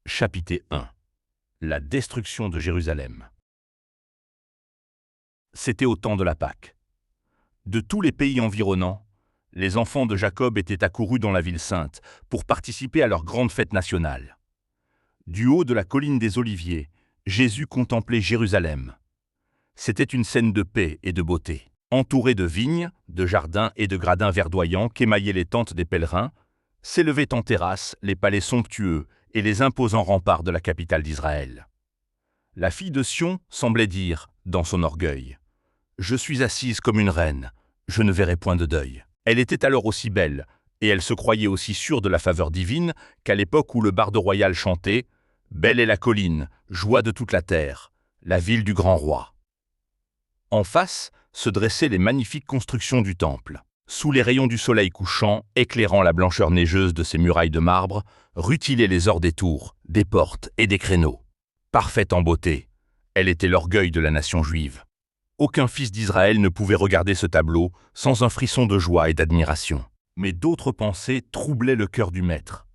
Chapitre 1. La destruction de Jérusalem. C'était au temps de la Pâque. De tous les pays environnants, les enfants de Jacob étaient accourus dans la ville sainte pour participer à leur grande fête nationale. Du haut de la colline des Oliviers, Jésus contemplait Jérusalem. C'était une scène de paix et de beauté. Entourée de vignes, de jardins et de gradins verdoyants qu'émaillaient les tentes des pèlerins, s'élevaient en terrasse les palais somptueux et les imposants remparts de la capitale d'Israël. La fille de Sion semblait dire, dans son orgueil, « Je suis assise comme une reine, je ne verrai point de deuil ». Elle était alors aussi belle, et elle se croyait aussi sûre de la faveur divine qu'à l'époque où le barde royal chantait « Belle est la colline, joie de toute la terre, la ville du grand roi ». En face se dressaient les magnifiques constructions du temple. Sous les rayons du soleil couchant, éclairant la blancheur neigeuse de ses murailles de marbre, rutilaient les ors des tours, des portes et des créneaux. Parfaite en beauté, elle était l'orgueil de la nation juive. Aucun fils d'Israël ne pouvait regarder ce tableau sans un frisson de joie et d'admiration. Mais d'autres pensées troublaient le cœur du maître.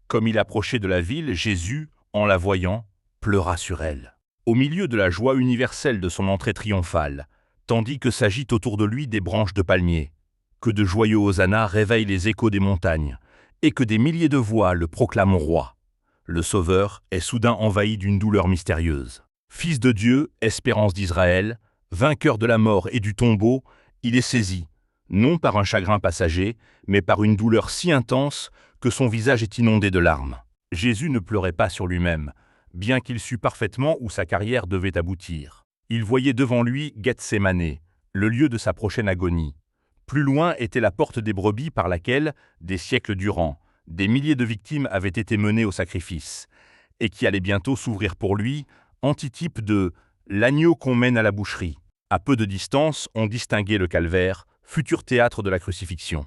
Comme il approchait de la ville, Jésus, en la voyant, pleura sur elle. Au milieu de la joie universelle de son entrée triomphale, tandis que s'agitent autour de lui des branches de palmiers, que de joyeux hosannas réveillent les échos des montagnes, et que des milliers de voix le proclament roi. Le Sauveur est soudain envahi d'une douleur mystérieuse. Fils de Dieu, espérance d'Israël, vainqueur de la mort et du tombeau, il est saisi, non par un chagrin passager, mais par une douleur si intense que son visage est inondé de larmes. Jésus ne pleurait pas sur lui-même, bien qu'il sût parfaitement où sa carrière devait aboutir. Il voyait devant lui Gethsémanée, le lieu de sa prochaine agonie. Plus loin était la porte des brebis par laquelle, des siècles durant, des milliers de victimes avaient été menées au sacrifice, et qui allait bientôt s'ouvrir pour lui, antitype de « l'agneau qu'on mène à la boucherie ». À peu de distance, on distinguait le calvaire, futur théâtre de la crucifixion.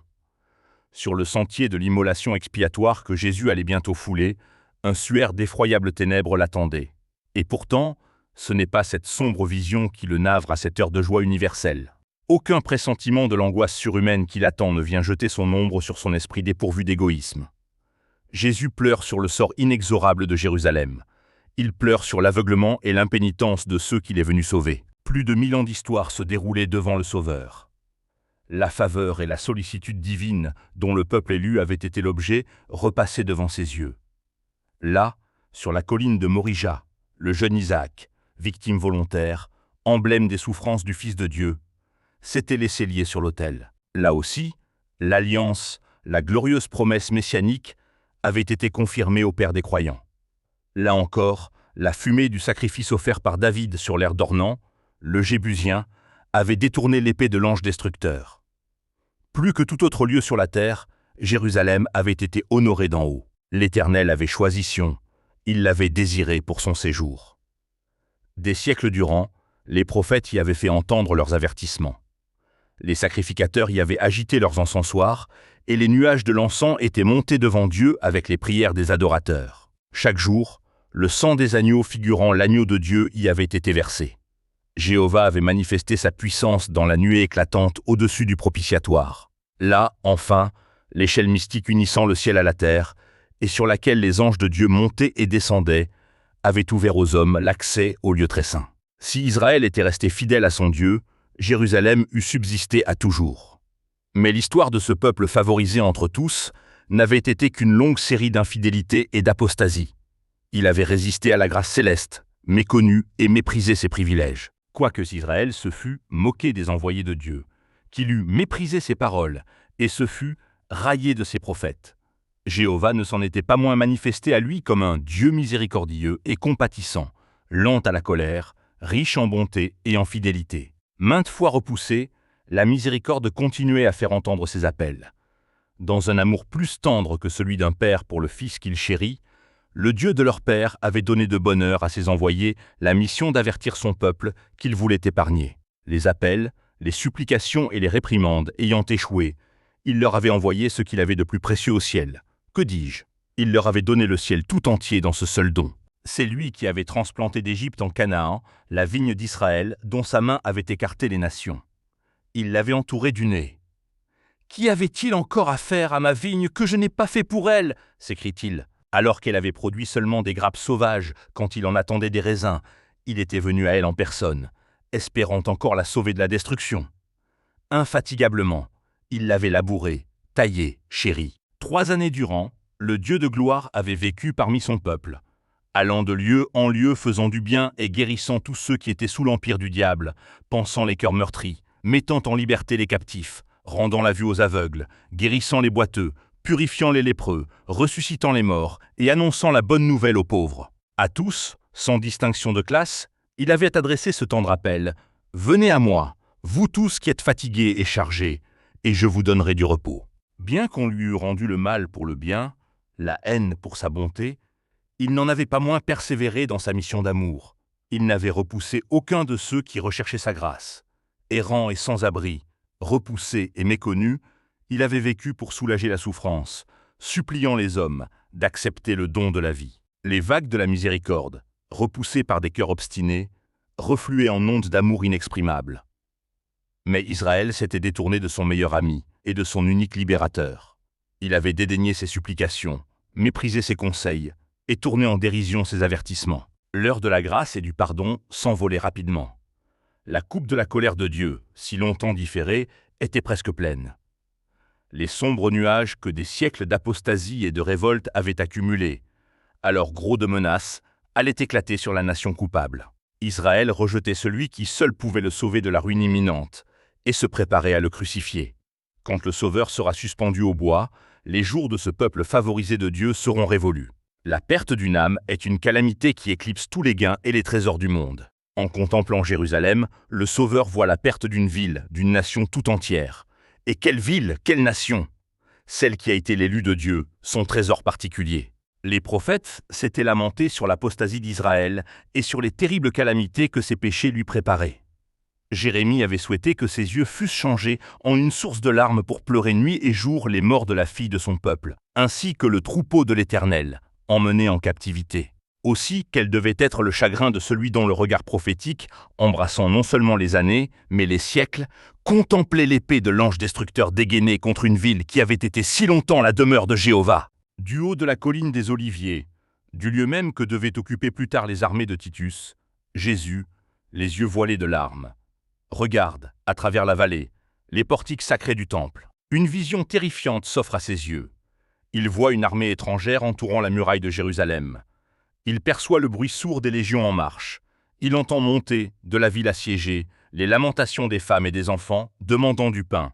Sur le sentier de l'immolation expiatoire que Jésus allait bientôt fouler, un suaire d'effroyables ténèbres l'attendait. Et pourtant, ce n'est pas cette sombre vision qui le navre à cette heure de joie universelle. Aucun pressentiment de l'angoisse surhumaine qui l'attend ne vient jeter son ombre sur son esprit dépourvu d'égoïsme. Jésus pleure sur le sort inexorable de Jérusalem. Il pleure sur l'aveuglement et l'impénitence de ceux qu'il est venu sauver. Plus de 1000 ans d'histoire se déroulaient devant le Sauveur. La faveur et la sollicitude divine dont le peuple élu avait été l'objet repassaient devant ses yeux. Là, sur la colline de Morija, le jeune Isaac, victime volontaire, emblème des souffrances du Fils de Dieu, s'était laissé lier sur l'autel. Là aussi, l'alliance, la glorieuse promesse messianique avait été confirmée au Père des croyants. Là encore, la fumée du sacrifice offert par David sur l'aire d'Ornan, le Jébusien, avait détourné l'épée de l'ange destructeur. Plus que tout autre lieu sur la terre, Jérusalem avait été honorée d'en haut. L'Éternel avait choisi Sion, il l'avait désirée pour son séjour. Des siècles durant, les prophètes y avaient fait entendre leurs avertissements. Les sacrificateurs y avaient agité leurs encensoirs, et les nuages de l'encens étaient montés devant Dieu avec les prières des adorateurs. Chaque jour, le sang des agneaux figurant l'agneau de Dieu y avait été versé. Jéhovah avait manifesté sa puissance dans la nuée éclatante au-dessus du propitiatoire. Là, enfin, l'échelle mystique unissant le ciel à la terre, et sur laquelle les anges de Dieu montaient et descendaient, avait ouvert aux hommes l'accès au lieu très saint. Si Israël était resté fidèle à son Dieu, Jérusalem eût subsisté à toujours. Mais l'histoire de ce peuple favorisé entre tous n'avait été qu'une longue série d'infidélités et d'apostasies. Il avait résisté à la grâce céleste, méconnu et méprisé ses privilèges. Quoique Israël se fût moqué des envoyés de Dieu, qu'il eût méprisé ses paroles et se fût raillé de ses prophètes, Jéhovah ne s'en était pas moins manifesté à lui comme un Dieu miséricordieux et compatissant, lent à la colère, riche en bonté et en fidélité. Maintes fois repoussé, la miséricorde continuait à faire entendre ses appels. Dans un amour plus tendre que celui d'un père pour le fils qu'il chérit, le Dieu de leur père avait donné de bonne heure à ses envoyés la mission d'avertir son peuple qu'il voulait épargner. Les appels, les supplications et les réprimandes ayant échoué, il leur avait envoyé ce qu'il avait de plus précieux au ciel. Que dis-je? Il leur avait donné le ciel tout entier dans ce seul don. C'est lui qui avait transplanté d'Égypte en Canaan, la vigne d'Israël, dont sa main avait écarté les nations. Il l'avait entourée du nez. « Qu'y avait-il encore à faire à ma vigne que je n'ai pas fait pour elle ?» s'écrie-t-il. Alors qu'elle avait produit seulement des grappes sauvages quand il en attendait des raisins, il était venu à elle en personne, espérant encore la sauver de la destruction. Infatigablement, il l'avait labourée, taillée, chérie. 3 années durant, le Dieu de gloire avait vécu parmi son peuple, allant de lieu en lieu faisant du bien et guérissant tous ceux qui étaient sous l'empire du diable, pansant les cœurs meurtris, mettant en liberté les captifs, rendant la vue aux aveugles, guérissant les boiteux, purifiant les lépreux, ressuscitant les morts et annonçant la bonne nouvelle aux pauvres. À tous, sans distinction de classe, il avait adressé ce tendre appel « Venez à moi, vous tous qui êtes fatigués et chargés, et je vous donnerai du repos. » Bien qu'on lui eût rendu le mal pour le bien, la haine pour sa bonté, il n'en avait pas moins persévéré dans sa mission d'amour. Il n'avait repoussé aucun de ceux qui recherchaient sa grâce. Errant et sans abri, repoussé et méconnu, il avait vécu pour soulager la souffrance, suppliant les hommes d'accepter le don de la vie. Les vagues de la miséricorde, repoussées par des cœurs obstinés, refluaient en ondes d'amour inexprimables. Mais Israël s'était détourné de son meilleur ami et de son unique libérateur. Il avait dédaigné ses supplications, méprisé ses conseils et tourné en dérision ses avertissements. L'heure de la grâce et du pardon s'envolait rapidement. La coupe de la colère de Dieu, si longtemps différée, était presque pleine. Les sombres nuages que des siècles d'apostasie et de révolte avaient accumulés, alors gros de menaces, allaient éclater sur la nation coupable. Israël rejetait celui qui seul pouvait le sauver de la ruine imminente et se préparait à le crucifier. Quand le Sauveur sera suspendu au bois, les jours de ce peuple favorisé de Dieu seront révolus. La perte d'une âme est une calamité qui éclipse tous les gains et les trésors du monde. En contemplant Jérusalem, le Sauveur voit la perte d'une ville, d'une nation tout entière. Et quelle ville, quelle nation! Celle qui a été l'élue de Dieu, son trésor particulier. Les prophètes s'étaient lamentés sur l'apostasie d'Israël et sur les terribles calamités que ses péchés lui préparaient. Jérémie avait souhaité que ses yeux fussent changés en une source de larmes pour pleurer nuit et jour les morts de la fille de son peuple, ainsi que le troupeau de l'Éternel, emmené en captivité. Aussi, quel devait être le chagrin de celui dont le regard prophétique, embrassant non seulement les années, mais les siècles, contemplait l'épée de l'ange destructeur dégainée contre une ville qui avait été si longtemps la demeure de Jéhovah. Du haut de la colline des Oliviers, du lieu même que devaient occuper plus tard les armées de Titus, Jésus, les yeux voilés de larmes, regarde, à travers la vallée, les portiques sacrés du temple. Une vision terrifiante s'offre à ses yeux. Il voit une armée étrangère entourant la muraille de Jérusalem. Il perçoit le bruit sourd des légions en marche. Il entend monter, de la ville assiégée, les lamentations des femmes et des enfants, demandant du pain.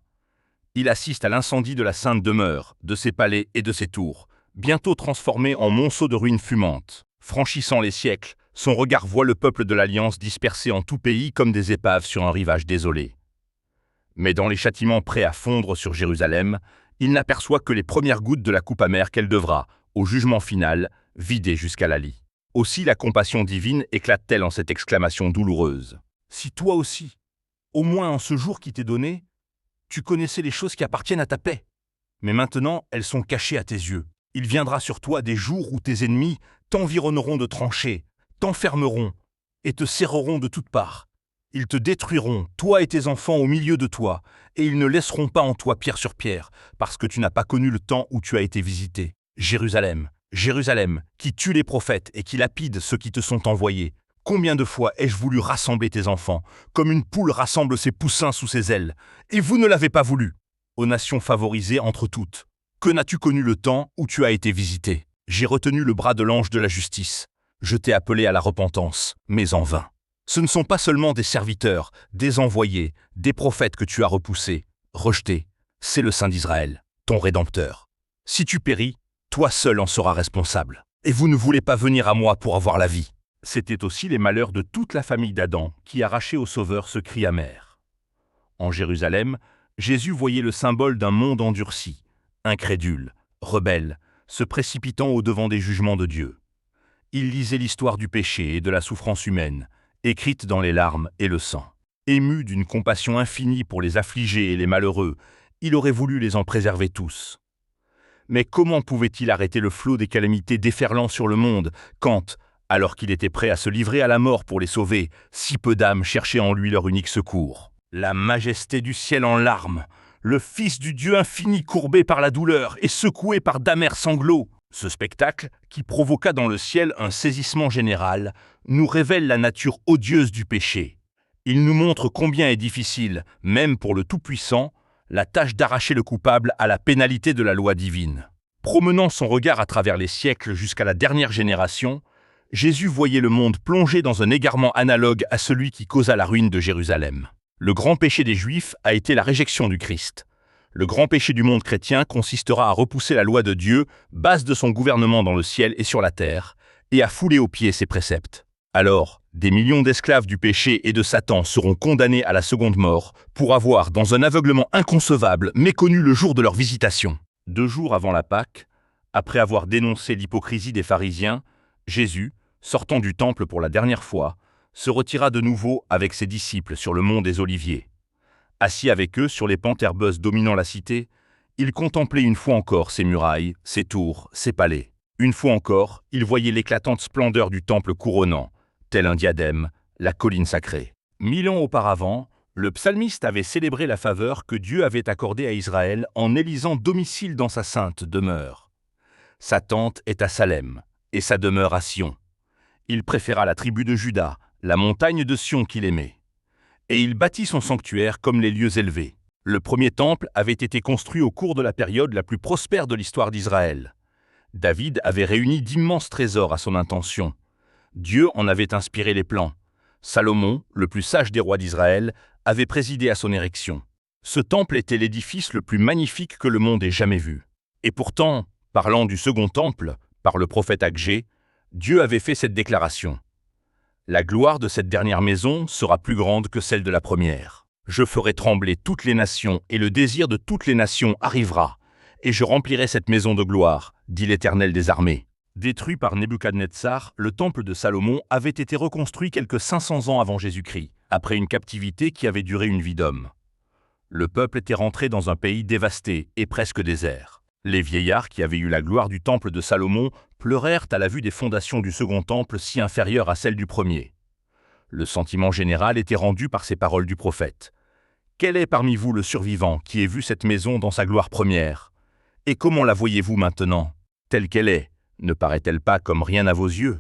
Il assiste à l'incendie de la sainte demeure, de ses palais et de ses tours, bientôt transformés en monceaux de ruines fumantes. Franchissant les siècles, son regard voit le peuple de l'Alliance dispersé en tout pays comme des épaves sur un rivage désolé. Mais dans les châtiments prêts à fondre sur Jérusalem, il n'aperçoit que les premières gouttes de la coupe amère qu'elle devra, au jugement final, vider jusqu'à la lie. Aussi la compassion divine éclate-t-elle en cette exclamation douloureuse. Si toi aussi, au moins en ce jour qui t'est donné, tu connaissais les choses qui appartiennent à ta paix. Mais maintenant, elles sont cachées à tes yeux. Il viendra sur toi des jours où tes ennemis t'environneront de tranchées, t'enfermeront et te serreront de toutes parts. Ils te détruiront, toi et tes enfants au milieu de toi, et ils ne laisseront pas en toi pierre sur pierre, parce que tu n'as pas connu le temps où tu as été visité. Jérusalem, Jérusalem, qui tue les prophètes et qui lapide ceux qui te sont envoyés. Combien de fois ai-je voulu rassembler tes enfants, comme une poule rassemble ses poussins sous ses ailes, et vous ne l'avez pas voulu. Aux nations favorisées entre toutes, que n'as-tu connu le temps où tu as été visité? J'ai retenu le bras de l'ange de la justice. Je t'ai appelé à la repentance, mais en vain. Ce ne sont pas seulement des serviteurs, des envoyés, des prophètes que tu as repoussés, rejetés. C'est le Saint d'Israël, ton Rédempteur. Si tu péris, toi seul en seras responsable. Et vous ne voulez pas venir à moi pour avoir la vie. C'étaient aussi les malheurs de toute la famille d'Adam qui arrachaient au Sauveur ce cri amer. En Jérusalem, Jésus voyait le symbole d'un monde endurci, incrédule, rebelle, se précipitant au-devant des jugements de Dieu. Il lisait l'histoire du péché et de la souffrance humaine, écrite dans les larmes et le sang. Ému d'une compassion infinie pour les affligés et les malheureux, il aurait voulu les en préserver tous. Mais comment pouvait-il arrêter le flot des calamités déferlant sur le monde quand, alors qu'il était prêt à se livrer à la mort pour les sauver, si peu d'âmes cherchaient en lui leur unique secours? La majesté du ciel en larmes, le Fils du Dieu infini courbé par la douleur et secoué par d'amers sanglots, Ce spectacle, qui provoqua dans le ciel un saisissement général, nous révèle la nature odieuse du péché. Il nous montre combien est difficile, même pour le Tout-Puissant, la tâche d'arracher le coupable à la pénalité de la loi divine. Promenant son regard à travers les siècles jusqu'à la dernière génération, Jésus voyait le monde plongé dans un égarement analogue à celui qui causa la ruine de Jérusalem. Le grand péché des Juifs a été la réjection du Christ. Le grand péché du monde chrétien consistera à repousser la loi de Dieu, base de son gouvernement dans le ciel et sur la terre, et à fouler aux pieds ses préceptes. Alors, des millions d'esclaves du péché et de Satan seront condamnés à la seconde mort pour avoir, dans un aveuglement inconcevable, méconnu le jour de leur visitation. 2 jours avant la Pâque, après avoir dénoncé l'hypocrisie des pharisiens, Jésus, sortant du temple pour la dernière fois, se retira de nouveau avec ses disciples sur le mont des Oliviers. Assis avec eux sur les pentes herbeuses dominant la cité, il contemplait une fois encore ses murailles, ses tours, ses palais. Une fois encore, il voyait l'éclatante splendeur du temple couronnant, tel un diadème, la colline sacrée. 1000 ans auparavant, le psalmiste avait célébré la faveur que Dieu avait accordée à Israël en élisant domicile dans sa sainte demeure. Sa tente est à Salem, et sa demeure à Sion. Il préféra la tribu de Juda, la montagne de Sion qu'il aimait. Et il bâtit son sanctuaire comme les lieux élevés. Le premier temple avait été construit au cours de la période la plus prospère de l'histoire d'Israël. David avait réuni d'immenses trésors à son intention. Dieu en avait inspiré les plans. Salomon, le plus sage des rois d'Israël, avait présidé à son érection. Ce temple était l'édifice le plus magnifique que le monde ait jamais vu. Et pourtant, parlant du second temple, par le prophète Agé, Dieu avait fait cette déclaration. La gloire de cette dernière maison sera plus grande que celle de la première. Je ferai trembler toutes les nations, et le désir de toutes les nations arrivera, et je remplirai cette maison de gloire, dit l'Éternel des armées. Détruit par Nebuchadnezzar, le temple de Salomon avait été reconstruit quelques 500 ans avant Jésus-Christ, après une captivité qui avait duré une vie d'homme. Le peuple était rentré dans un pays dévasté et presque désert. Les vieillards qui avaient eu la gloire du temple de Salomon pleurèrent à la vue des fondations du second temple si inférieures à celles du premier. Le sentiment général était rendu par ces paroles du prophète. « Quel est parmi vous le survivant qui ait vu cette maison dans sa gloire première? Et comment la voyez-vous maintenant? Telle qu'elle est, ne paraît-elle pas comme rien à vos yeux ?»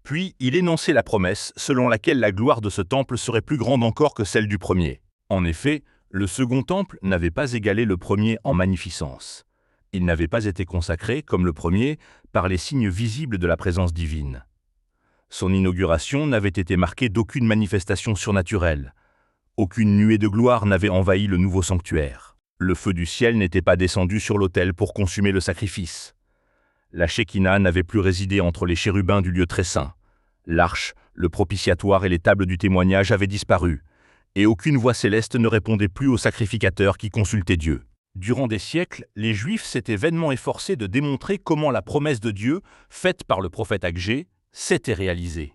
Puis il énonçait la promesse selon laquelle la gloire de ce temple serait plus grande encore que celle du premier. En effet, le second temple n'avait pas égalé le premier en magnificence. Il n'avait pas été consacré, comme le premier, par les signes visibles de la présence divine. Son inauguration n'avait été marquée d'aucune manifestation surnaturelle. Aucune nuée de gloire n'avait envahi le nouveau sanctuaire. Le feu du ciel n'était pas descendu sur l'autel pour consumer le sacrifice. La Shekinah n'avait plus résidé entre les chérubins du lieu très saint. L'arche, le propitiatoire et les tables du témoignage avaient disparu, et aucune voix céleste ne répondait plus au sacrificateur qui consultait Dieu. Durant des siècles, les Juifs s'étaient vainement efforcés de démontrer comment la promesse de Dieu, faite par le prophète Agé, s'était réalisée.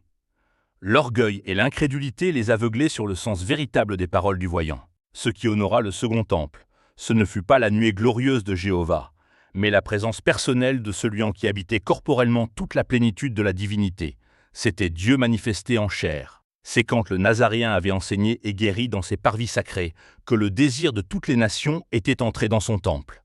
L'orgueil et l'incrédulité les aveuglaient sur le sens véritable des paroles du voyant. Ce qui honora le second temple, ce ne fut pas la nuée glorieuse de Jéhovah, mais la présence personnelle de celui en qui habitait corporellement toute la plénitude de la divinité. C'était Dieu manifesté en chair. C'est quand le Nazaréen avait enseigné et guéri dans ses parvis sacrés que le désir de toutes les nations était entré dans son temple.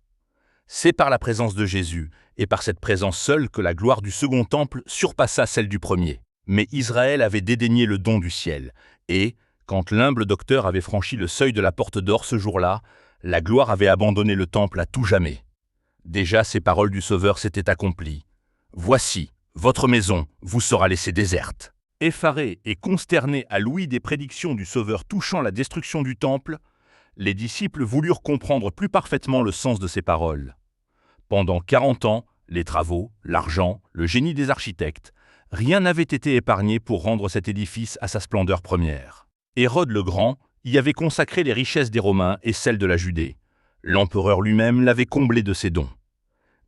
C'est par la présence de Jésus et par cette présence seule que la gloire du second temple surpassa celle du premier. Mais Israël avait dédaigné le don du ciel, et, quand l'humble docteur avait franchi le seuil de la porte d'or ce jour-là, la gloire avait abandonné le temple à tout jamais. Déjà ces paroles du Sauveur s'étaient accomplies. « Voici, votre maison vous sera laissée déserte. » Effarés et consternés à l'ouïe des prédictions du Sauveur touchant la destruction du temple, les disciples voulurent comprendre plus parfaitement le sens de ces paroles. Pendant 40 ans, les travaux, l'argent, le génie des architectes, rien n'avait été épargné pour rendre cet édifice à sa splendeur première. Hérode le Grand y avait consacré les richesses des Romains et celles de la Judée. L'empereur lui-même l'avait comblé de ses dons.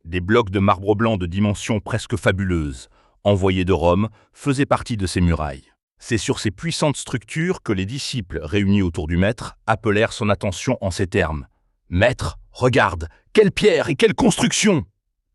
Des blocs de marbre blanc de dimensions presque fabuleuses, envoyés de Rome, faisaient partie de ces murailles. C'est sur ces puissantes structures que les disciples, réunis autour du Maître, appelèrent son attention en ces termes. « Maître, regarde, quelle pierre et quelle construction !»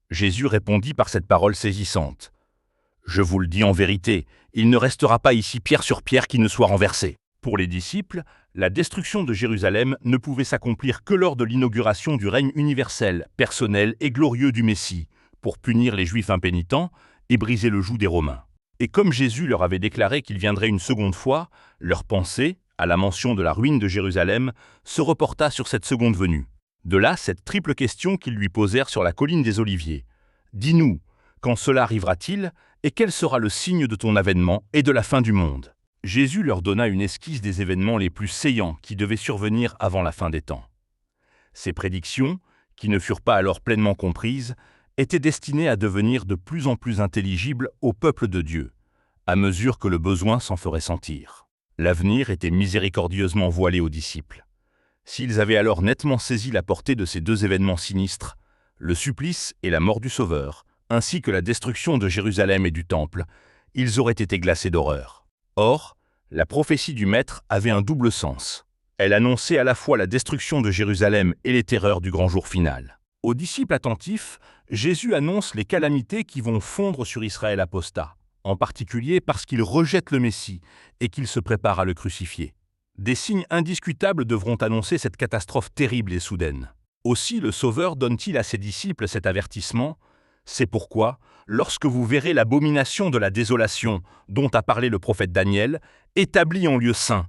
Jésus répondit par cette parole saisissante. « Je vous le dis en vérité, il ne restera pas ici pierre sur pierre qui ne soit renversée. » Pour les disciples, la destruction de Jérusalem ne pouvait s'accomplir que lors de l'inauguration du règne universel, personnel et glorieux du Messie, pour punir les Juifs impénitents et briser le joug des Romains. Et comme Jésus leur avait déclaré qu'il viendrait une seconde fois, leur pensée, à la mention de la ruine de Jérusalem, se reporta sur cette seconde venue. De là, cette triple question qu'ils lui posèrent sur la colline des Oliviers. « Dis-nous, quand cela arrivera-t-il, et quel sera le signe de ton avènement et de la fin du monde ?» Jésus leur donna une esquisse des événements les plus saillants qui devaient survenir avant la fin des temps. Ces prédictions, qui ne furent pas alors pleinement comprises, étaient destinées à devenir de plus en plus intelligibles au peuple de Dieu, à mesure que le besoin s'en ferait sentir. L'avenir était miséricordieusement voilé aux disciples. S'ils avaient alors nettement saisi la portée de ces deux événements sinistres, le supplice et la mort du Sauveur, ainsi que la destruction de Jérusalem et du Temple, ils auraient été glacés d'horreur. Or, la prophétie du Maître avait un double sens. Elle annonçait à la fois la destruction de Jérusalem et les terreurs du grand jour final. Aux disciples attentifs, Jésus annonce les calamités qui vont fondre sur Israël apostat, en particulier parce qu'il rejette le Messie et qu'il se prépare à le crucifier. Des signes indiscutables devront annoncer cette catastrophe terrible et soudaine. Aussi le Sauveur donne-t-il à ses disciples cet avertissement : « C'est pourquoi, lorsque vous verrez l'abomination de la désolation dont a parlé le prophète Daniel, établie en lieu saint,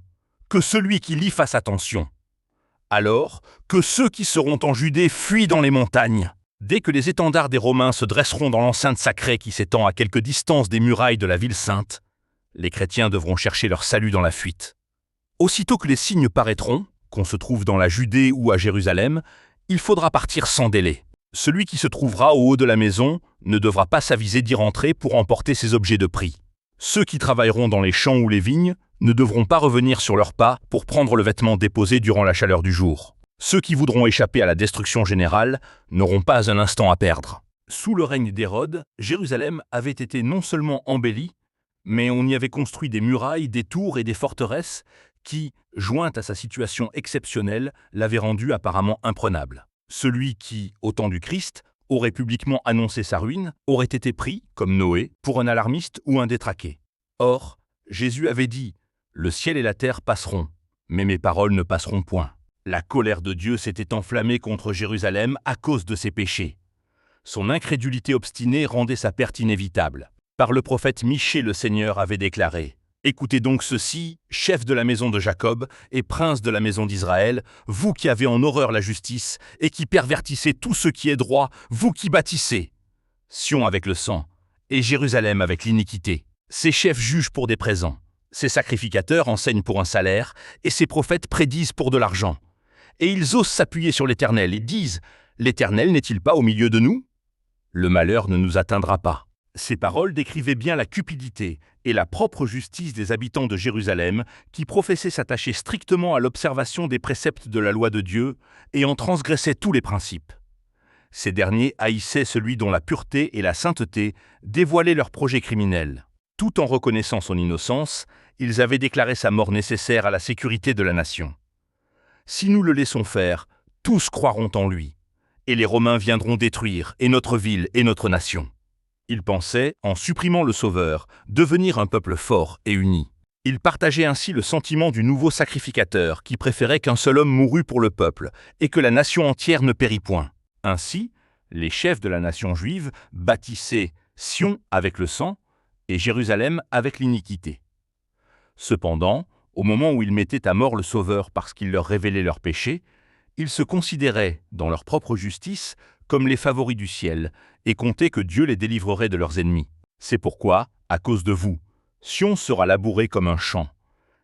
que celui qui lit fasse attention. Alors que ceux qui seront en Judée fuient dans les montagnes. Dès que les étendards des Romains se dresseront dans l'enceinte sacrée qui s'étend à quelque distance des murailles de la ville sainte, les chrétiens devront chercher leur salut dans la fuite. Aussitôt que les signes paraîtront, qu'on se trouve dans la Judée ou à Jérusalem, il faudra partir sans délai. Celui qui se trouvera au haut de la maison ne devra pas s'aviser d'y rentrer pour emporter ses objets de prix. Ceux qui travailleront dans les champs ou les vignes ne devront pas revenir sur leurs pas pour prendre le vêtement déposé durant la chaleur du jour. Ceux qui voudront échapper à la destruction générale n'auront pas un instant à perdre. Sous le règne d'Hérode, Jérusalem avait été non seulement embellie, mais on y avait construit des murailles, des tours et des forteresses qui, jointes à sa situation exceptionnelle, l'avaient rendue apparemment imprenable. Celui qui, au temps du Christ, aurait publiquement annoncé sa ruine, aurait été pris, comme Noé, pour un alarmiste ou un détraqué. Or, Jésus avait dit « Le ciel et la terre passeront, mais mes paroles ne passeront point ». La colère de Dieu s'était enflammée contre Jérusalem à cause de ses péchés. Son incrédulité obstinée rendait sa perte inévitable. Par le prophète Michée, le Seigneur avait déclaré « Écoutez donc ceci, chef de la maison de Jacob et prince de la maison d'Israël, vous qui avez en horreur la justice et qui pervertissez tout ce qui est droit, vous qui bâtissez Sion avec le sang et Jérusalem avec l'iniquité. Ces chefs jugent pour des présents, ces sacrificateurs enseignent pour un salaire et ces prophètes prédisent pour de l'argent. Et ils osent s'appuyer sur l'Éternel et disent « L'Éternel n'est-il pas au milieu de nous ?» Le malheur ne nous atteindra pas. Ces paroles décrivaient bien la cupidité et la propre justice des habitants de Jérusalem qui professaient s'attacher strictement à l'observation des préceptes de la loi de Dieu et en transgressaient tous les principes. Ces derniers haïssaient celui dont la pureté et la sainteté dévoilaient leurs projets criminels. Tout en reconnaissant son innocence, ils avaient déclaré sa mort nécessaire à la sécurité de la nation. Si nous le laissons faire, tous croiront en lui, et les Romains viendront détruire et notre ville et notre nation. Ils pensaient, en supprimant le Sauveur, devenir un peuple fort et uni. Ils partageaient ainsi le sentiment du nouveau sacrificateur qui préférait qu'un seul homme mourût pour le peuple et que la nation entière ne pérît point. Ainsi, les chefs de la nation juive bâtissaient Sion avec le sang et Jérusalem avec l'iniquité. Cependant, au moment où ils mettaient à mort le Sauveur parce qu'il leur révélait leurs péchés, ils se considéraient, dans leur propre justice, comme les favoris du ciel, et comptaient que Dieu les délivrerait de leurs ennemis. C'est pourquoi, à cause de vous, Sion sera labouré comme un champ.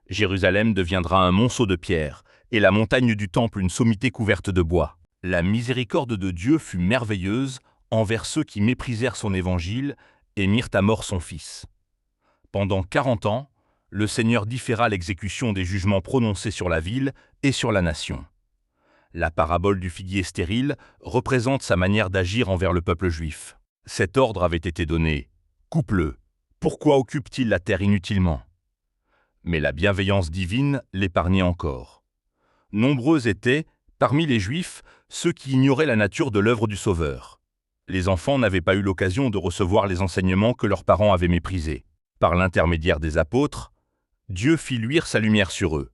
Jérusalem deviendra un monceau de pierre, et la montagne du temple une sommité couverte de bois. La miséricorde de Dieu fut merveilleuse envers ceux qui méprisèrent son évangile et mirent à mort son Fils. Pendant 40 ans, le Seigneur différa l'exécution des jugements prononcés sur la ville et sur la nation. La parabole du figuier stérile représente sa manière d'agir envers le peuple juif. Cet ordre avait été donné « Coupe-le, pourquoi occupe-t-il la terre inutilement ?» Mais la bienveillance divine l'épargnait encore. Nombreux étaient, parmi les Juifs, ceux qui ignoraient la nature de l'œuvre du Sauveur. Les enfants n'avaient pas eu l'occasion de recevoir les enseignements que leurs parents avaient méprisés. Par l'intermédiaire des apôtres, Dieu fit luire sa lumière sur eux.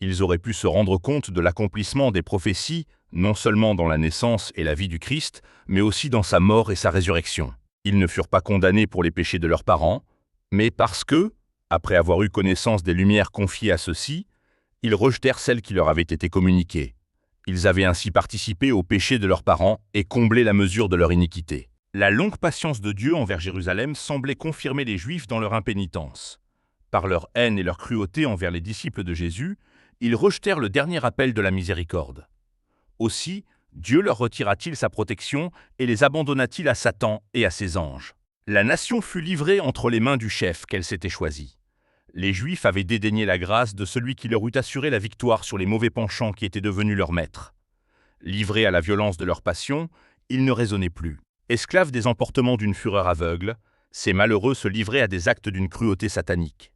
Ils auraient pu se rendre compte de l'accomplissement des prophéties non seulement dans la naissance et la vie du Christ, mais aussi dans sa mort et sa résurrection. Ils ne furent pas condamnés pour les péchés de leurs parents, mais parce que, après avoir eu connaissance des lumières confiées à ceux-ci, ils rejetèrent celles qui leur avaient été communiquées. Ils avaient ainsi participé aux péchés de leurs parents et comblé la mesure de leur iniquité. La longue patience de Dieu envers Jérusalem semblait confirmer les Juifs dans leur impénitence. Par leur haine et leur cruauté envers les disciples de Jésus, ils rejetèrent le dernier appel de la miséricorde. Aussi, Dieu leur retira-t-il sa protection et les abandonna-t-il à Satan et à ses anges. La nation fut livrée entre les mains du chef qu'elle s'était choisi. Les Juifs avaient dédaigné la grâce de celui qui leur eût assuré la victoire sur les mauvais penchants qui étaient devenus leurs maîtres. Livrés à la violence de leur passion, ils ne raisonnaient plus. Esclaves des emportements d'une fureur aveugle, ces malheureux se livraient à des actes d'une cruauté satanique.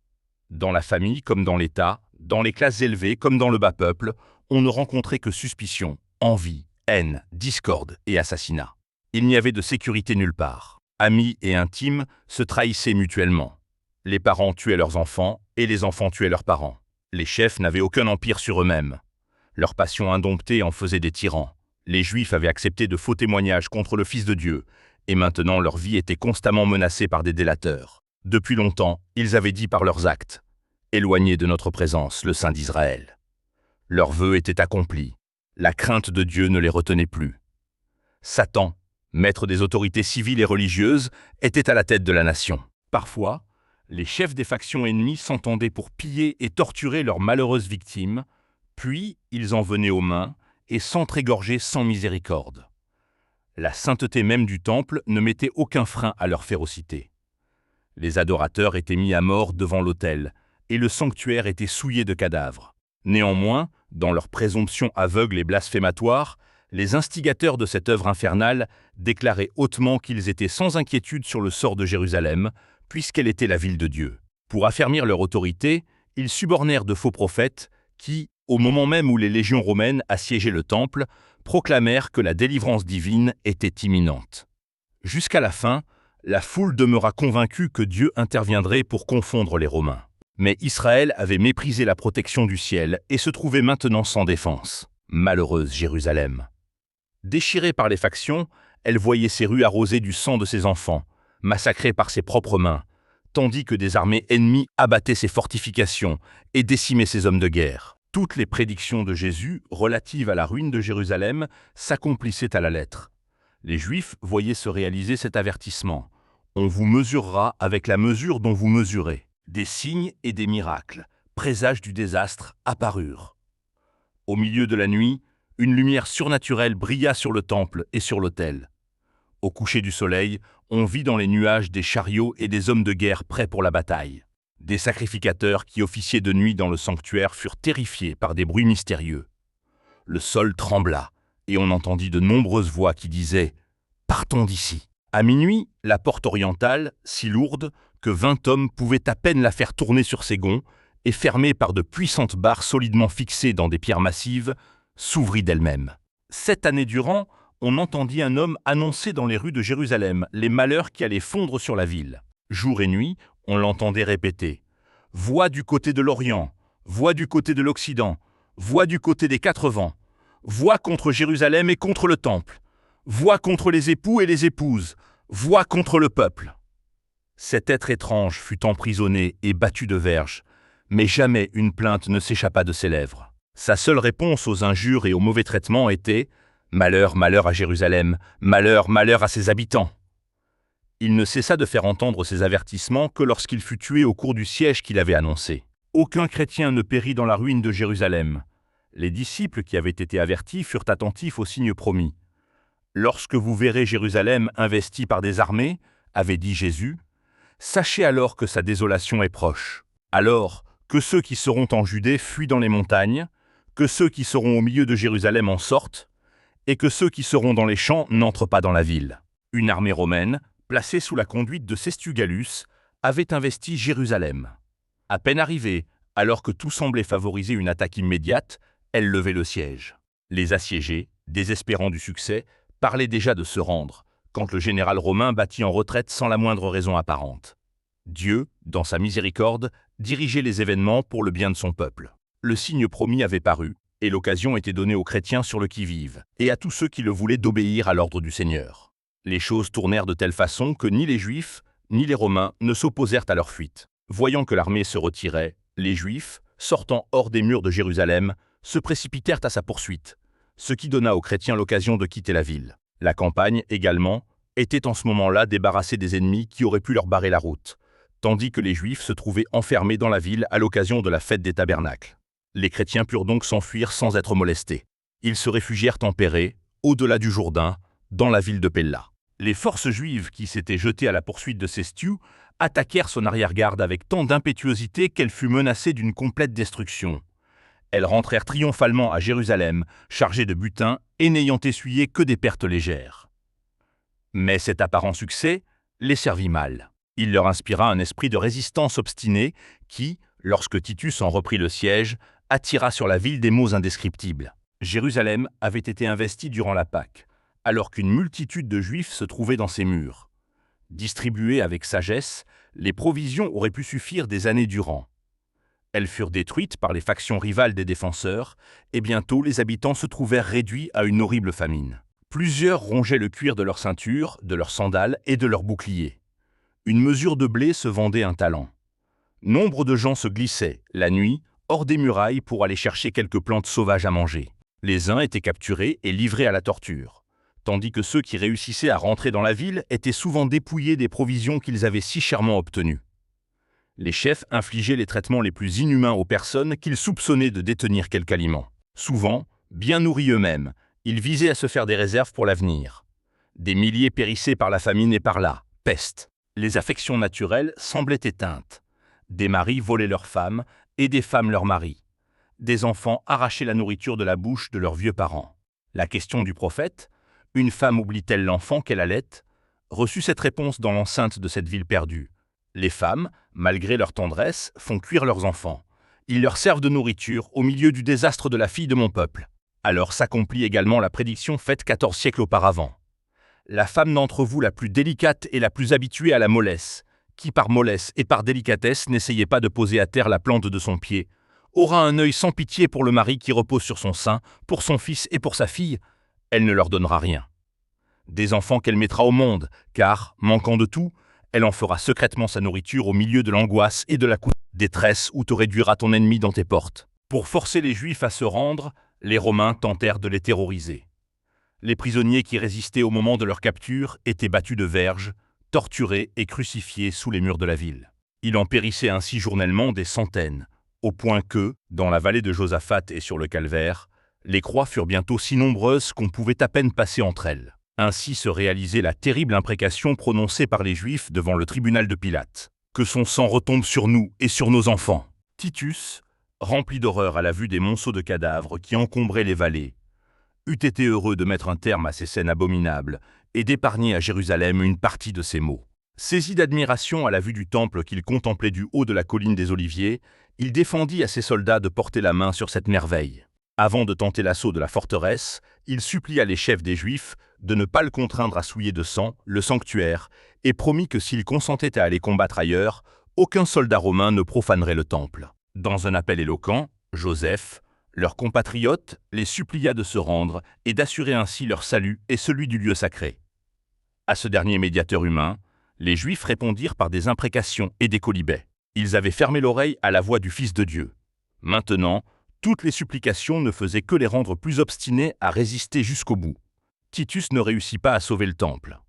Dans la famille comme dans l'État, dans les classes élevées comme dans le bas peuple, on ne rencontrait que suspicion, envie, haine, discorde et assassinat. Il n'y avait de sécurité nulle part. Amis et intimes se trahissaient mutuellement. Les parents tuaient leurs enfants et les enfants tuaient leurs parents. Les chefs n'avaient aucun empire sur eux-mêmes. Leur passion indomptée en faisait des tyrans. Les Juifs avaient accepté de faux témoignages contre le Fils de Dieu, et maintenant leur vie était constamment menacée par des délateurs. Depuis longtemps, ils avaient dit par leurs actes « Éloignez de notre présence le Saint d'Israël ». Leur vœu était accompli. La crainte de Dieu ne les retenait plus. Satan, maître des autorités civiles et religieuses, était à la tête de la nation. Parfois, les chefs des factions ennemies s'entendaient pour piller et torturer leurs malheureuses victimes, puis ils en venaient aux mains et s'entr'égorgeaient sans miséricorde. La sainteté même du temple ne mettait aucun frein à leur férocité. Les adorateurs étaient mis à mort devant l'autel, et le sanctuaire était souillé de cadavres. Néanmoins, dans leur présomption aveugle et blasphématoire, les instigateurs de cette œuvre infernale déclaraient hautement qu'ils étaient sans inquiétude sur le sort de Jérusalem, puisqu'elle était la ville de Dieu. Pour affermir leur autorité, ils subornèrent de faux prophètes qui, au moment même où les légions romaines assiégeaient le temple, proclamèrent que la délivrance divine était imminente. Jusqu'à la fin, la foule demeura convaincue que Dieu interviendrait pour confondre les Romains. Mais Israël avait méprisé la protection du ciel et se trouvait maintenant sans défense. Malheureuse Jérusalem. Déchirée par les factions, elle voyait ses rues arrosées du sang de ses enfants, massacrée par ses propres mains, tandis que des armées ennemies abattaient ses fortifications et décimaient ses hommes de guerre. Toutes les prédictions de Jésus relatives à la ruine de Jérusalem s'accomplissaient à la lettre. Les Juifs voyaient se réaliser cet avertissement. On vous mesurera avec la mesure dont vous mesurez. Des signes et des miracles, présages du désastre, apparurent. Au milieu de la nuit, une lumière surnaturelle brilla sur le temple et sur l'autel. Au coucher du soleil, on vit dans les nuages des chariots et des hommes de guerre prêts pour la bataille. Des sacrificateurs qui officiaient de nuit dans le sanctuaire furent terrifiés par des bruits mystérieux. Le sol trembla, et on entendit de nombreuses voix qui disaient « Partons d'ici ». À minuit, la porte orientale, si lourde que 20 hommes pouvaient à peine la faire tourner sur ses gonds, et fermée par de puissantes barres solidement fixées dans des pierres massives, s'ouvrit d'elle-même. 7 années durant, on entendit un homme annoncer dans les rues de Jérusalem les malheurs qui allaient fondre sur la ville. Jour et nuit, on l'entendait répéter « Voix du côté de l'Orient, voix du côté de l'Occident, voix du côté des 4 vents, voix contre Jérusalem et contre le temple, voix contre les époux et les épouses, voix contre le peuple. » Cet être étrange fut emprisonné et battu de verges, mais jamais une plainte ne s'échappa de ses lèvres. Sa seule réponse aux injures et aux mauvais traitements était « Malheur, malheur à Jérusalem, malheur, malheur à ses habitants ». Il ne cessa de faire entendre ces avertissements que lorsqu'il fut tué au cours du siège qu'il avait annoncé. Aucun chrétien ne périt dans la ruine de Jérusalem. Les disciples qui avaient été avertis furent attentifs aux signes promis. « Lorsque vous verrez Jérusalem investie par des armées, avait dit Jésus, sachez alors que sa désolation est proche. Alors que ceux qui seront en Judée fuient dans les montagnes, que ceux qui seront au milieu de Jérusalem en sortent, et que ceux qui seront dans les champs n'entrent pas dans la ville. » Une armée romaine, placée sous la conduite de Cestius Gallus, avait investi Jérusalem. À peine arrivée, alors que tout semblait favoriser une attaque immédiate, elle levait le siège. Les assiégés, désespérant du succès, parlaient déjà de se rendre, quand le général romain battit en retraite sans la moindre raison apparente. Dieu, dans sa miséricorde, dirigeait les événements pour le bien de son peuple. Le signe promis avait paru, et l'occasion était donnée aux chrétiens sur le qui-vive, et à tous ceux qui le voulaient d'obéir à l'ordre du Seigneur. Les choses tournèrent de telle façon que ni les Juifs, ni les Romains ne s'opposèrent à leur fuite. Voyant que l'armée se retirait, les Juifs, sortant hors des murs de Jérusalem, se précipitèrent à sa poursuite, ce qui donna aux chrétiens l'occasion de quitter la ville. La campagne, également, était en ce moment-là débarrassée des ennemis qui auraient pu leur barrer la route, tandis que les Juifs se trouvaient enfermés dans la ville à l'occasion de la fête des tabernacles. Les chrétiens purent donc s'enfuir sans être molestés. Ils se réfugièrent tempérés, au-delà du Jourdain, dans la ville de Pella. Les forces juives qui s'étaient jetées à la poursuite de Cestius attaquèrent son arrière-garde avec tant d'impétuosité qu'elle fut menacée d'une complète destruction. Elles rentrèrent triomphalement à Jérusalem, chargées de butin et n'ayant essuyé que des pertes légères. Mais cet apparent succès les servit mal. Il leur inspira un esprit de résistance obstinée qui, lorsque Titus en reprit le siège, attira sur la ville des maux indescriptibles. Jérusalem avait été investie durant la Pâque, alors qu'une multitude de Juifs se trouvait dans ses murs. Distribuées avec sagesse, les provisions auraient pu suffire des années durant. Elles furent détruites par les factions rivales des défenseurs, et bientôt les habitants se trouvèrent réduits à une horrible famine. Plusieurs rongeaient le cuir de leurs ceintures, de leurs sandales et de leurs boucliers. Une mesure de blé se vendait un talent. Nombre de gens se glissaient, la nuit, hors des murailles pour aller chercher quelques plantes sauvages à manger. Les uns étaient capturés et livrés à la torture, tandis que ceux qui réussissaient à rentrer dans la ville étaient souvent dépouillés des provisions qu'ils avaient si chèrement obtenues. Les chefs infligeaient les traitements les plus inhumains aux personnes qu'ils soupçonnaient de détenir quelque aliment. Souvent, bien nourris eux-mêmes, ils visaient à se faire des réserves pour l'avenir. Des milliers périssaient par la famine et par la peste. Les affections naturelles semblaient éteintes. Des maris volaient leurs femmes et des femmes leurs maris. Des enfants arrachaient la nourriture de la bouche de leurs vieux parents. La question du prophète, « Une femme oublie-t-elle l'enfant qu'elle allait ?» reçut cette réponse dans l'enceinte de cette ville perdue. Les femmes, malgré leur tendresse, font cuire leurs enfants. Ils leur servent de nourriture au milieu du désastre de la fille de mon peuple. Alors s'accomplit également la prédiction faite 14 siècles auparavant. La femme d'entre vous la plus délicate et la plus habituée à la mollesse, qui par mollesse et par délicatesse n'essayait pas de poser à terre la plante de son pied, aura un œil sans pitié pour le mari qui repose sur son sein, pour son fils et pour sa fille, elle ne leur donnera rien. Des enfants qu'elle mettra au monde, car, manquant de tout, elle en fera secrètement sa nourriture au milieu de l'angoisse et de la détresse où te réduira ton ennemi dans tes portes. Pour forcer les Juifs à se rendre, les Romains tentèrent de les terroriser. Les prisonniers qui résistaient au moment de leur capture étaient battus de verges, torturés et crucifiés sous les murs de la ville. Il en périssait ainsi journellement des centaines, au point que, dans la vallée de Josaphat et sur le calvaire, les croix furent bientôt si nombreuses qu'on pouvait à peine passer entre elles. Ainsi se réalisait la terrible imprécation prononcée par les Juifs devant le tribunal de Pilate. « Que son sang retombe sur nous et sur nos enfants !» Titus, rempli d'horreur à la vue des monceaux de cadavres qui encombraient les vallées, eût été heureux de mettre un terme à ces scènes abominables et d'épargner à Jérusalem une partie de ses maux. Saisi d'admiration à la vue du temple qu'il contemplait du haut de la colline des Oliviers, il défendit à ses soldats de porter la main sur cette merveille. Avant de tenter l'assaut de la forteresse, il supplia les chefs des Juifs de ne pas le contraindre à souiller de sang le sanctuaire et promit que s'il consentait à aller combattre ailleurs, aucun soldat romain ne profanerait le temple. Dans un appel éloquent, Joseph, leur compatriote, les supplia de se rendre et d'assurer ainsi leur salut et celui du lieu sacré. À ce dernier médiateur humain, les Juifs répondirent par des imprécations et des quolibets. Ils avaient fermé l'oreille à la voix du Fils de Dieu. Maintenant, toutes les supplications ne faisaient que les rendre plus obstinés à résister jusqu'au bout. Titus ne réussit pas à sauver le temple.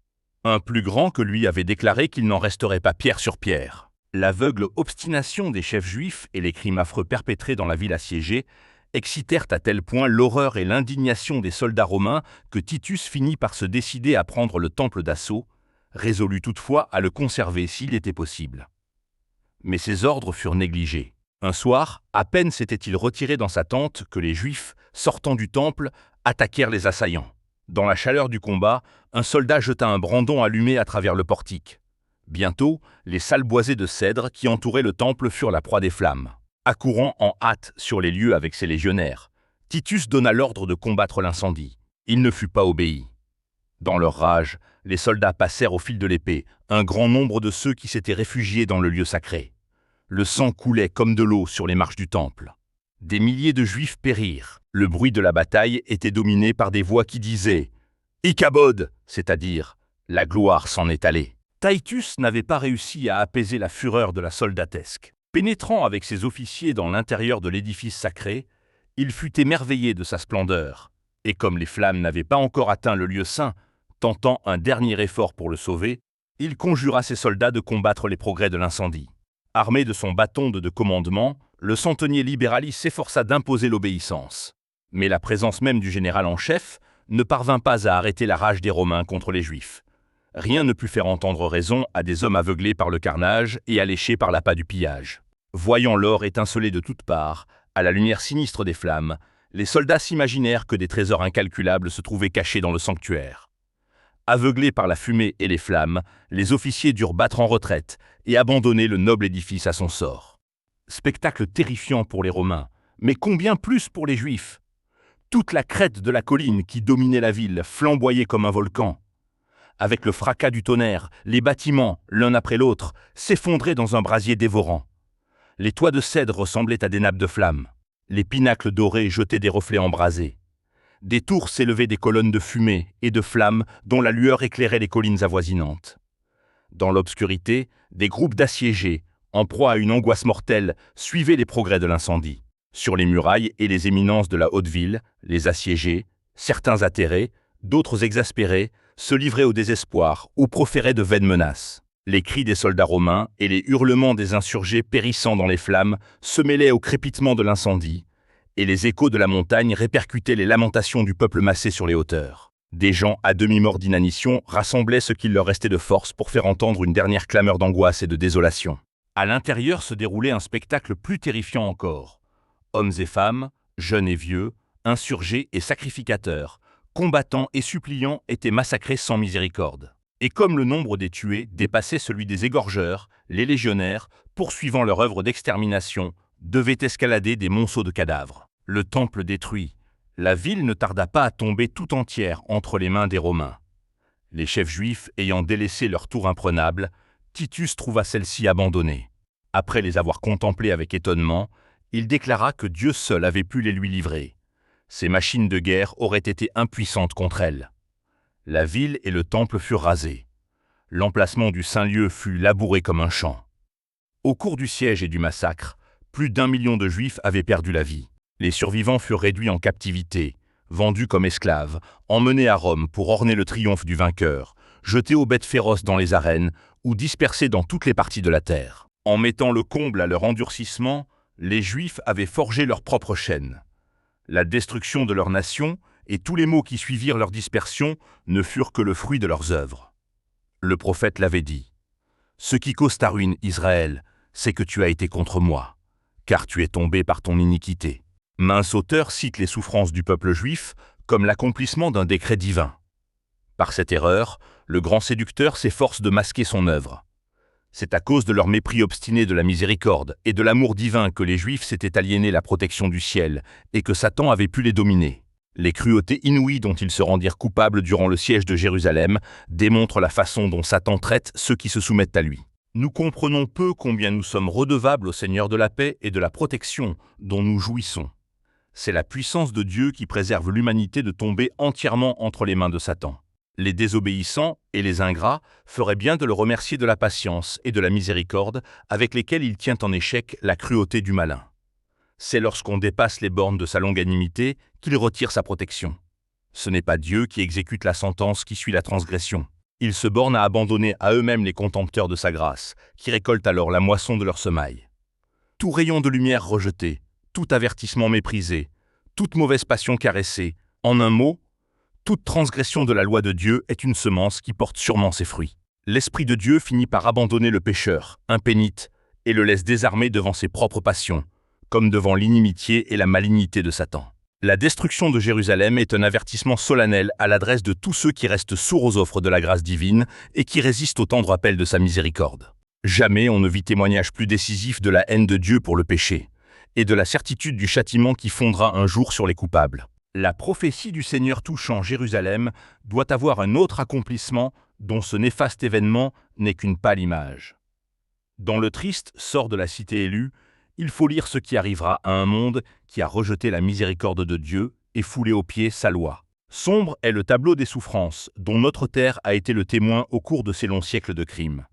Un plus grand que lui avait déclaré qu'il n'en resterait pas pierre sur pierre. L'aveugle obstination des chefs juifs et les crimes affreux perpétrés dans la ville assiégée excitèrent à tel point l'horreur et l'indignation des soldats romains que Titus finit par se décider à prendre le temple d'assaut, résolu toutefois à le conserver s'il était possible. Mais ses ordres furent négligés. Un soir, à peine s'était-il retiré dans sa tente que les Juifs, sortant du temple, attaquèrent les assaillants. Dans la chaleur du combat, un soldat jeta un brandon allumé à travers le portique. Bientôt, les salles boisées de cèdre qui entouraient le temple furent la proie des flammes. Accourant en hâte sur les lieux avec ses légionnaires, Titus donna l'ordre de combattre l'incendie. Il ne fut pas obéi. Dans leur rage, les soldats passèrent au fil de l'épée un grand nombre de ceux qui s'étaient réfugiés dans le lieu sacré. Le sang coulait comme de l'eau sur les marches du temple. Des milliers de Juifs périrent. Le bruit de la bataille était dominé par des voix qui disaient « Ichabod », c'est-à-dire « La gloire s'en est allée ». Titus n'avait pas réussi à apaiser la fureur de la soldatesque. Pénétrant avec ses officiers dans l'intérieur de l'édifice sacré, il fut émerveillé de sa splendeur, et comme les flammes n'avaient pas encore atteint le lieu saint, tentant un dernier effort pour le sauver, il conjura ses soldats de combattre les progrès de l'incendie. Armé de son bâton de commandement, le centenier Liberalis s'efforça d'imposer l'obéissance. Mais la présence même du général en chef ne parvint pas à arrêter la rage des Romains contre les Juifs. Rien ne put faire entendre raison à des hommes aveuglés par le carnage et alléchés par l'appât du pillage. Voyant l'or étinceler de toutes parts, à la lumière sinistre des flammes, les soldats s'imaginèrent que des trésors incalculables se trouvaient cachés dans le sanctuaire. Aveuglés par la fumée et les flammes, les officiers durent battre en retraite et abandonner le noble édifice à son sort. Spectacle terrifiant pour les Romains, mais combien plus pour les Juifs? Toute la crête de la colline qui dominait la ville flamboyait comme un volcan. Avec le fracas du tonnerre, les bâtiments, l'un après l'autre, s'effondraient dans un brasier dévorant. Les toits de cèdre ressemblaient à des nappes de flammes. Les pinacles dorés jetaient des reflets embrasés. Des tours s'élevaient des colonnes de fumée et de flammes dont la lueur éclairait les collines avoisinantes. Dans l'obscurité, des groupes d'assiégés, en proie à une angoisse mortelle, suivaient les progrès de l'incendie. Sur les murailles et les éminences de la haute ville, les assiégés, certains atterrés, d'autres exaspérés, se livraient au désespoir ou proféraient de vaines menaces. Les cris des soldats romains et les hurlements des insurgés périssant dans les flammes se mêlaient au crépitement de l'incendie, et les échos de la montagne répercutaient les lamentations du peuple massé sur les hauteurs. Des gens à demi-morts d'inanition rassemblaient ce qu'il leur restait de force pour faire entendre une dernière clameur d'angoisse et de désolation. À l'intérieur se déroulait un spectacle plus terrifiant encore. Hommes et femmes, jeunes et vieux, insurgés et sacrificateurs, combattants et suppliants étaient massacrés sans miséricorde. Et comme le nombre des tués dépassait celui des égorgeurs, les légionnaires, poursuivant leur œuvre d'extermination, devaient escalader des monceaux de cadavres. Le temple détruit, la ville ne tarda pas à tomber tout entière entre les mains des Romains. Les chefs juifs ayant délaissé leur tour imprenable, Titus trouva celle-ci abandonnée. Après les avoir contemplées avec étonnement, il déclara que Dieu seul avait pu les lui livrer. Ces machines de guerre auraient été impuissantes contre elles. La ville et le temple furent rasés. L'emplacement du Saint-Lieu fut labouré comme un champ. Au cours du siège et du massacre, plus d'1 million de Juifs avaient perdu la vie. Les survivants furent réduits en captivité, vendus comme esclaves, emmenés à Rome pour orner le triomphe du vainqueur, jetés aux bêtes féroces dans les arènes ou dispersés dans toutes les parties de la terre. En mettant le comble à leur endurcissement, les Juifs avaient forgé leur propre chaîne. La destruction de leur nation et tous les maux qui suivirent leur dispersion ne furent que le fruit de leurs œuvres. Le prophète l'avait dit. « Ce qui cause ta ruine, Israël, c'est que tu as été contre moi, car tu es tombé par ton iniquité. » Mince auteur cite les souffrances du peuple juif comme l'accomplissement d'un décret divin. Par cette erreur, le grand séducteur s'efforce de masquer son œuvre. C'est à cause de leur mépris obstiné de la miséricorde et de l'amour divin que les Juifs s'étaient aliénés la protection du ciel et que Satan avait pu les dominer. Les cruautés inouïes dont ils se rendirent coupables durant le siège de Jérusalem démontrent la façon dont Satan traite ceux qui se soumettent à lui. Nous comprenons peu combien nous sommes redevables au Seigneur de la paix et de la protection dont nous jouissons. C'est la puissance de Dieu qui préserve l'humanité de tomber entièrement entre les mains de Satan. Les désobéissants et les ingrats feraient bien de le remercier de la patience et de la miséricorde avec lesquelles il tient en échec la cruauté du malin. C'est lorsqu'on dépasse les bornes de sa longanimité qu'il retire sa protection. Ce n'est pas Dieu qui exécute la sentence qui suit la transgression. Il se borne à abandonner à eux-mêmes les contempteurs de sa grâce, qui récoltent alors la moisson de leur semaille. Tout rayon de lumière rejeté, tout avertissement méprisé, toute mauvaise passion caressée, en un mot, toute transgression de la loi de Dieu est une semence qui porte sûrement ses fruits. L'Esprit de Dieu finit par abandonner le pécheur, impénite, et le laisse désarmé devant ses propres passions, comme devant l'inimitié et la malignité de Satan. La destruction de Jérusalem est un avertissement solennel à l'adresse de tous ceux qui restent sourds aux offres de la grâce divine et qui résistent au tendre appel de sa miséricorde. Jamais on ne vit témoignage plus décisif de la haine de Dieu pour le péché, et de la certitude du châtiment qui fondra un jour sur les coupables. La prophétie du Seigneur touchant Jérusalem doit avoir un autre accomplissement dont ce néfaste événement n'est qu'une pâle image. Dans le triste sort de la cité élue, Il faut lire ce qui arrivera à un monde qui a rejeté la miséricorde de Dieu et foulé aux pieds sa loi. Sombre est le tableau des souffrances dont notre terre a été le témoin au cours de ces longs siècles de crimes.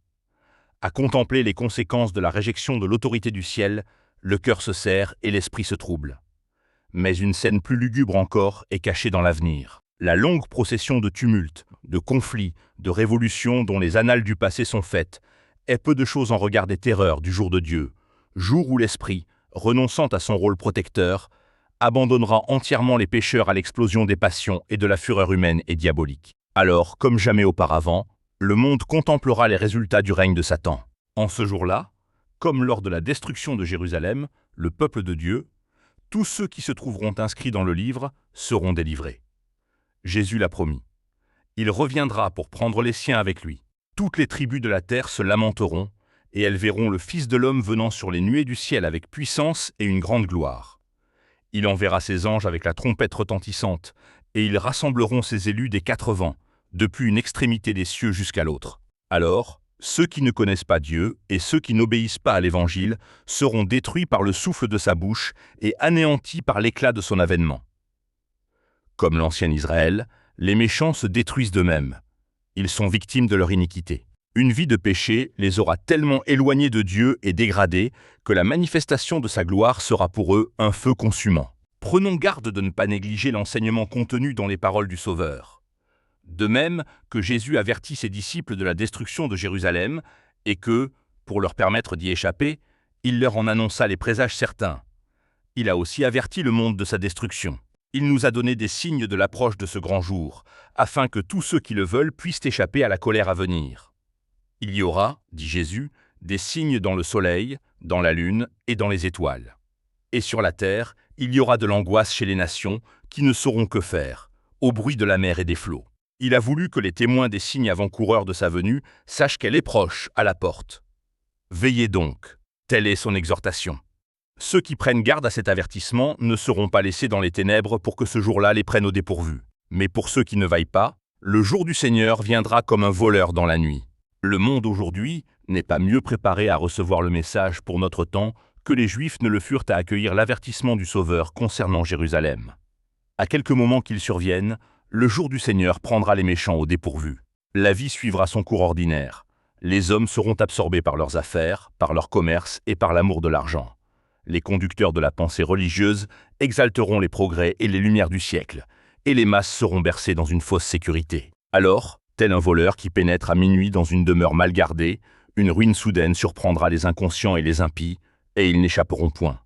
À contempler les conséquences de la réjection de l'autorité du ciel, le cœur se serre et l'esprit se trouble. Mais une scène plus lugubre encore est cachée dans l'avenir. La longue procession de tumultes, de conflits, de révolutions dont les annales du passé sont faites, est peu de choses en regard des terreurs du jour de Dieu, jour où l'esprit, renonçant à son rôle protecteur, abandonnera entièrement les pécheurs à l'explosion des passions et de la fureur humaine et diabolique. Alors, comme jamais auparavant, le monde contemplera les résultats du règne de Satan. En ce jour-là, comme lors de la destruction de Jérusalem, le peuple de Dieu, tous ceux qui se trouveront inscrits dans le livre seront délivrés. Jésus l'a promis. Il reviendra pour prendre les siens avec lui. Toutes les tribus de la terre se lamenteront, et elles verront le Fils de l'homme venant sur les nuées du ciel avec puissance et une grande gloire. Il enverra ses anges avec la trompette retentissante, et ils rassembleront ses élus des quatre vents, depuis une extrémité des cieux jusqu'à l'autre. Alors, ceux qui ne connaissent pas Dieu et ceux qui n'obéissent pas à l'Évangile seront détruits par le souffle de sa bouche et anéantis par l'éclat de son avènement. Comme l'ancien Israël, les méchants se détruisent d'eux-mêmes. Ils sont victimes de leur iniquité. Une vie de péché les aura tellement éloignés de Dieu et dégradés que la manifestation de sa gloire sera pour eux un feu consumant. Prenons garde de ne pas négliger l'enseignement contenu dans les paroles du Sauveur. De même que Jésus avertit ses disciples de la destruction de Jérusalem et que, pour leur permettre d'y échapper, il leur en annonça les présages certains. Il a aussi averti le monde de sa destruction. Il nous a donné des signes de l'approche de ce grand jour, afin que tous ceux qui le veulent puissent échapper à la colère à venir. Il y aura, dit Jésus, des signes dans le soleil, dans la lune et dans les étoiles. Et sur la terre, il y aura de l'angoisse chez les nations qui ne sauront que faire, au bruit de la mer et des flots. Il a voulu que les témoins des signes avant-coureurs de sa venue sachent qu'elle est proche, à la porte. Veillez donc, telle est son exhortation. Ceux qui prennent garde à cet avertissement ne seront pas laissés dans les ténèbres pour que ce jour-là les prenne au dépourvu. Mais pour ceux qui ne veillent pas, le jour du Seigneur viendra comme un voleur dans la nuit. Le monde aujourd'hui n'est pas mieux préparé à recevoir le message pour notre temps que les Juifs ne le furent à accueillir l'avertissement du Sauveur concernant Jérusalem. À quelques moments qu'il survienne, le jour du Seigneur prendra les méchants au dépourvu. La vie suivra son cours ordinaire. Les hommes seront absorbés par leurs affaires, par leur commerce et par l'amour de l'argent. Les conducteurs de la pensée religieuse exalteront les progrès et les lumières du siècle, et les masses seront bercées dans une fausse sécurité. Alors, tel un voleur qui pénètre à minuit dans une demeure mal gardée, une ruine soudaine surprendra les inconscients et les impies, et ils n'échapperont point.